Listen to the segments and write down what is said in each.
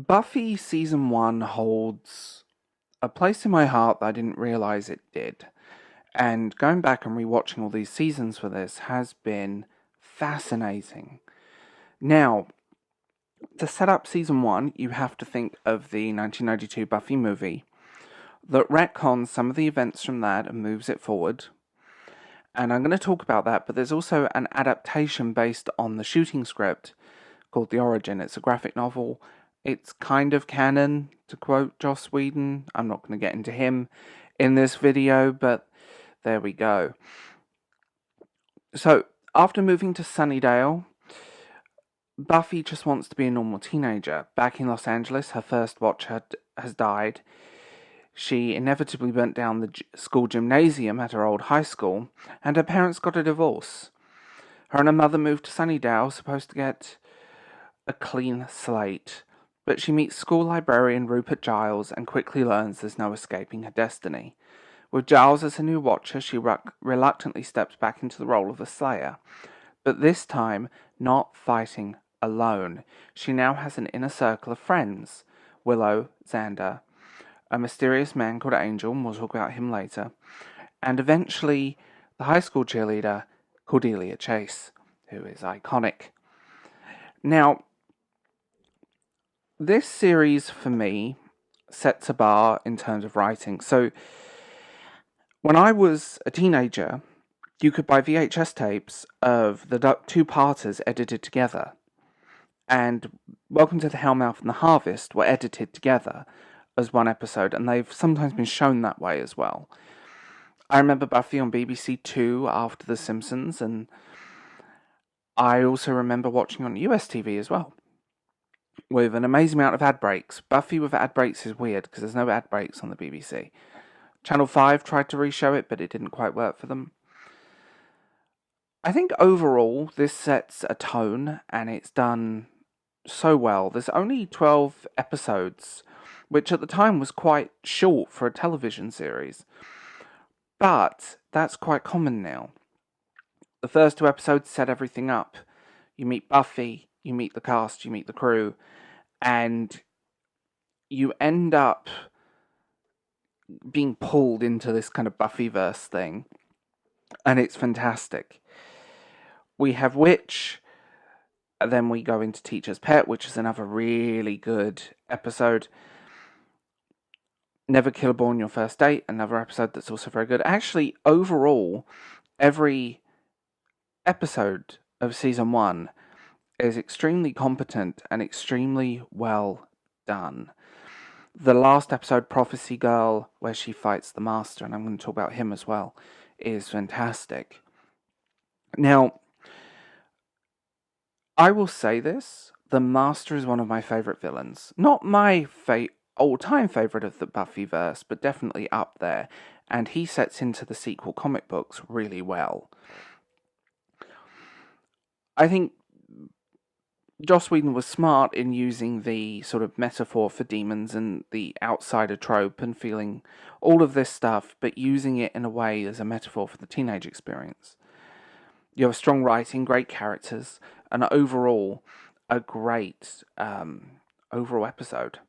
Buffy Season 1 holds a place in my heart that I didn't realise it did. And going back and rewatching all these seasons for this has been fascinating. Now, to set up Season 1, you have to think of the 1992 Buffy movie that retcons some of the events from that and moves it forward. And I'm going to talk about that, but there's also an adaptation based on the shooting script called The Origin. It's a graphic novel. It's kind of canon, to quote Joss Whedon. I'm not going to get into him in this video, but there we go. So, after moving to Sunnydale, Buffy just wants to be a normal teenager. Back in Los Angeles, her first watcher has died. She inevitably burnt down the school gymnasium at her old high school, and her parents got a divorce. Her and her mother moved to Sunnydale, supposed to get a clean slate. But she meets school librarian Rupert Giles and quickly learns there's no escaping her destiny. With Giles as her new watcher, she reluctantly steps back into the role of a slayer. But this time, not fighting alone. She now has an inner circle of friends. Willow, Xander, a mysterious man called Angel, and we'll talk about him later, and eventually the high school cheerleader, Cordelia Chase, who is iconic. Now, this series, for me, sets a bar in terms of writing. So, when I was a teenager, you could buy VHS tapes of the two-parters edited together. And Welcome to the Hellmouth and the Harvest were edited together as one episode, and they've sometimes been shown that way as well. I remember Buffy on BBC Two after The Simpsons, and I also remember watching on US TV as well, with an amazing amount of ad breaks. Buffy with ad breaks is weird, because there's no ad breaks on the BBC. Channel 5 tried to re-show it, but it didn't quite work for them. I think overall, this sets a tone, and it's done so well. There's only 12 episodes, which at the time was quite short for a television series. But that's quite common now. The first two episodes set everything up. You meet Buffy, you meet the cast, you meet the crew, and you end up being pulled into this kind of Buffyverse thing. And it's fantastic. We have Witch, and then we go into Teacher's Pet, which is another really good episode. Never Kill a Boy on Your First Date, another episode that's also very good. Actually, overall, every episode of Season 1 is extremely competent and extremely well done. The last episode, Prophecy Girl, where she fights the Master, and I'm going to talk about him as well, is fantastic. Now, I will say this, the Master is one of my favourite villains. Not my all-time favourite of the Buffyverse, but definitely up there, and he sets into the sequel comic books really well. I think Joss Whedon was smart in using the sort of metaphor for demons and the outsider trope and feeling all of this stuff, but using it in a way as a metaphor for the teenage experience. You have strong writing, great characters, and overall, a great overall episode.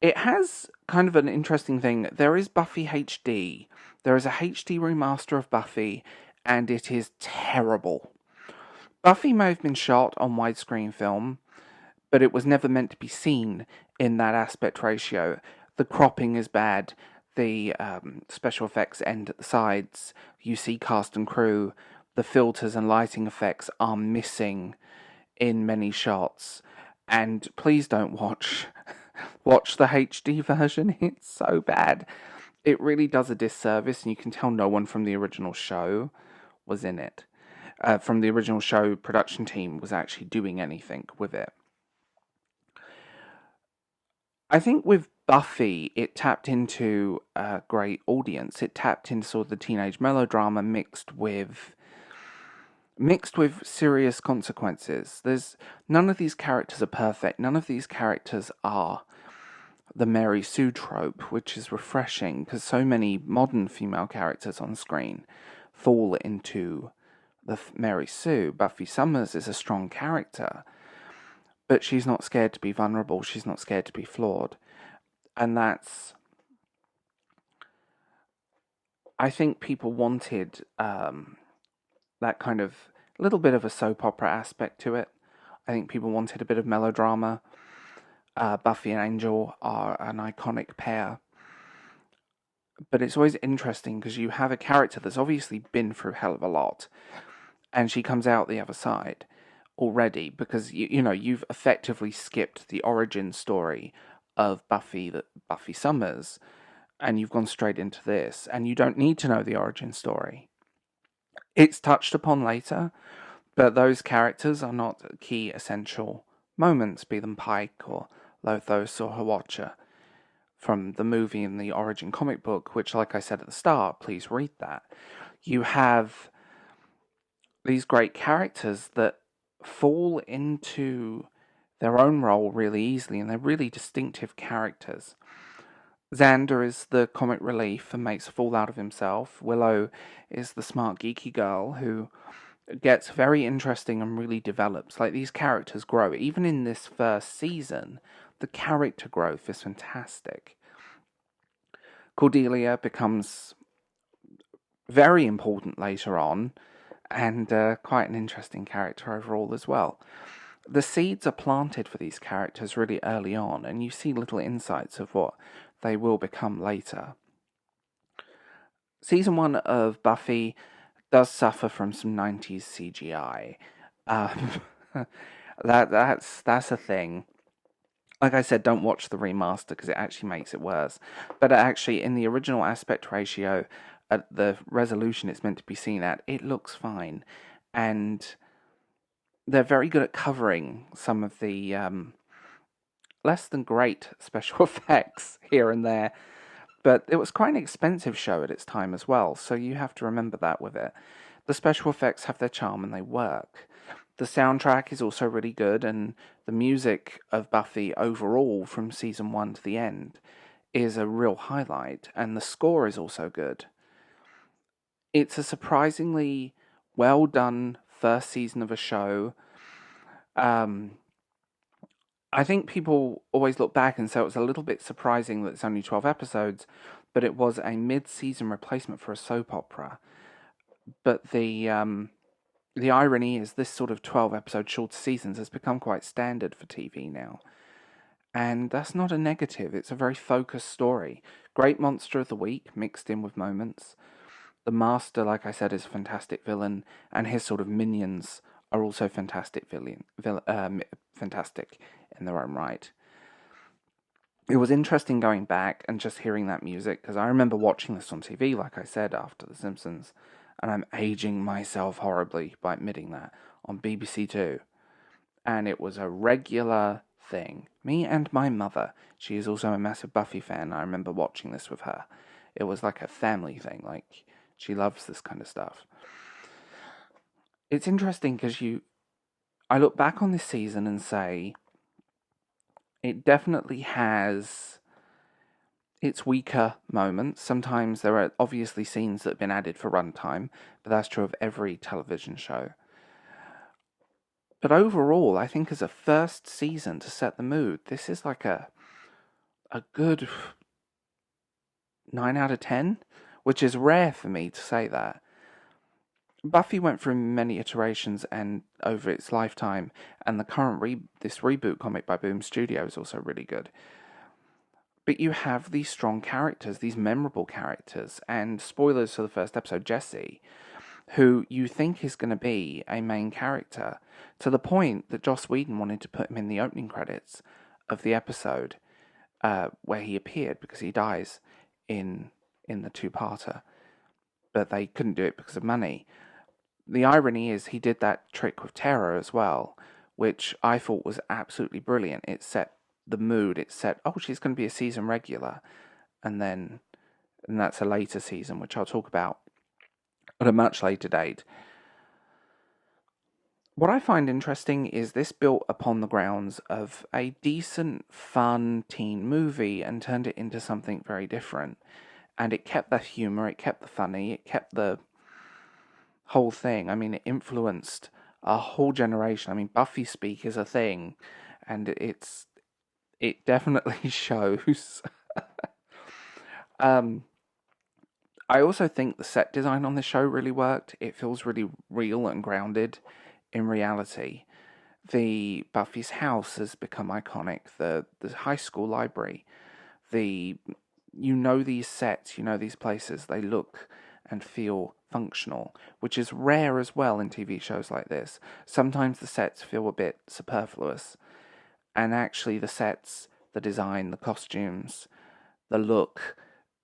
It has kind of an interesting thing. There is Buffy HD. There is a HD remaster of Buffy, and it is terrible. Buffy may have been shot on widescreen film, but it was never meant to be seen in that aspect ratio. The cropping is bad. The special effects end at the sides. You see cast and crew. The filters and lighting effects are missing in many shots. And please don't watch the HD version. It's so bad. It really does a disservice, and you can tell no one from the original show was in it. From the original show production team was actually doing anything with it. I think with Buffy, it tapped into a great audience. It tapped into sort of the teenage melodrama mixed with serious consequences. None of these characters are perfect. None of these characters are the Mary Sue trope, which is refreshing because so many modern female characters on screen fall into the Mary Sue. Buffy Summers is a strong character, but she's not scared to be vulnerable. She's not scared to be flawed. And I think people wanted that kind of little bit of a soap opera aspect to it. I think people wanted a bit of melodrama. Buffy and Angel are an iconic pair. But it's always interesting because you have a character that's obviously been through a hell of a lot, and she comes out the other side already because you've effectively skipped the origin story of Buffy Summers, and you've gone straight into this, and you don't need to know the origin story. It's touched upon later, but those characters are not key essential moments, be them Pike or Lothos or Hawatcha from the movie and the origin comic book, which, like I said at the start, please read that. You have these great characters that fall into their own role really easily, and they're really distinctive characters. Xander is the comic relief and makes a fool out of himself. Willow is the smart, geeky girl who gets very interesting and really develops. Like, these characters grow. Even in this first season, the character growth is fantastic. Cordelia becomes very important later on, and quite an interesting character overall as well. The seeds are planted for these characters really early on, and you see little insights of what they will become later. Season 1 of Buffy does suffer from some 90s CGI. That's a thing. Like I said, don't watch the remaster because it actually makes it worse. But actually, in the original aspect ratio, at the resolution it's meant to be seen at, it looks fine. And they're very good at covering some of the less than great special effects here and there. But it was quite an expensive show at its time as well, so you have to remember that with it. The special effects have their charm and they work. The soundtrack is also really good, and the music of Buffy overall from season 1 to the end is a real highlight, and the score is also good. It's a surprisingly well done first season of a show. I think people always look back and say it was a little bit surprising that it's only 12 episodes, but it was a mid-season replacement for a soap opera. But the irony is this sort of 12-episode shorter seasons has become quite standard for TV now. And that's not a negative. It's a very focused story. Great monster of the week mixed in with moments. The Master, like I said, is a fantastic villain, and his sort of minions are also fantastic fantastic in their own right. It was interesting going back and just hearing that music, because I remember watching this on TV, like I said, after The Simpsons, and I'm aging myself horribly by admitting that, on BBC Two. And it was a regular thing. Me and my mother, she is also a massive Buffy fan, I remember watching this with her. It was like a family thing, like, she loves this kind of stuff. It's interesting because I look back on this season and say, it definitely has its weaker moments. Sometimes there are obviously scenes that have been added for runtime, but that's true of every television show. But overall, I think as a first season to set the mood, this is like a good 9 out of 10, which is rare for me to say that. Buffy went through many iterations and over its lifetime, and the current this reboot comic by Boom Studio is also really good. But you have these strong characters, these memorable characters, and spoilers for the first episode, Jesse, who you think is going to be a main character, to the point that Joss Whedon wanted to put him in the opening credits of the episode where he appeared, because he dies in the two-parter. But they couldn't do it because of money. The irony is he did that trick with Tara as well, which I thought was absolutely brilliant. It set the mood. It said, oh, she's going to be a season regular. And that's a later season, which I'll talk about at a much later date. What I find interesting is this built upon the grounds of a decent, fun teen movie and turned it into something very different. And it kept the humour, it kept the funny, it kept the whole thing. I mean, it influenced a whole generation. I mean, Buffy speak is a thing, and it definitely shows. um, I also think the set design on this show really worked. It feels really real and grounded in reality. The Buffy's house has become iconic. The high school library, the these sets, these places, they look and feel functional, which is rare as well in TV shows like this. Sometimes the sets feel a bit superfluous, and actually the sets, the design, the costumes, the look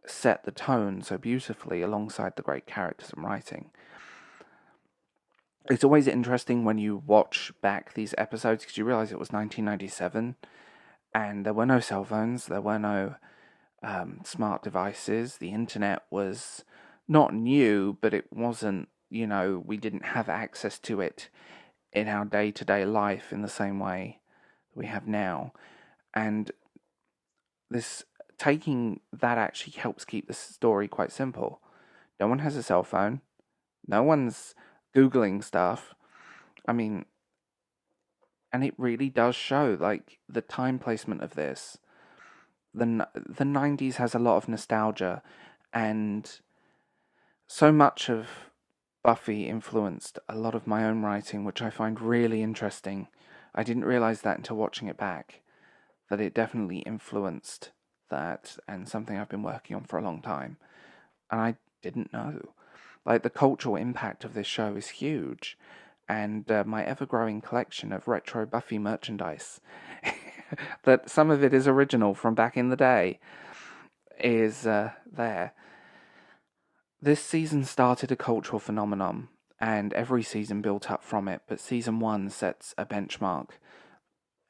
set the tone so beautifully alongside the great characters and writing. It's always interesting when you watch back these episodes because you realize it was 1997 and there were no cell phones, there were no smart devices. The internet was not new, but it wasn't, we didn't have access to it in our day-to-day life in the same way we have now. And this taking that actually helps keep the story quite simple. No one has a cell phone. No one's Googling stuff. I mean, and it really does show, like, the time placement of this. The 90s has a lot of nostalgia, and so much of Buffy influenced a lot of my own writing, which I find really interesting. I didn't realize that until watching it back, that it definitely influenced that, and something I've been working on for a long time. And I didn't know. Like, the cultural impact of this show is huge, and my ever-growing collection of retro Buffy merchandise, that some of it is original from back in the day, is there. This season started a cultural phenomenon, and every season built up from it, but season 1 sets a benchmark,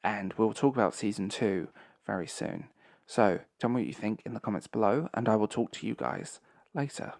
and we'll talk about season 2 very soon. So, tell me what you think in the comments below, and I will talk to you guys later.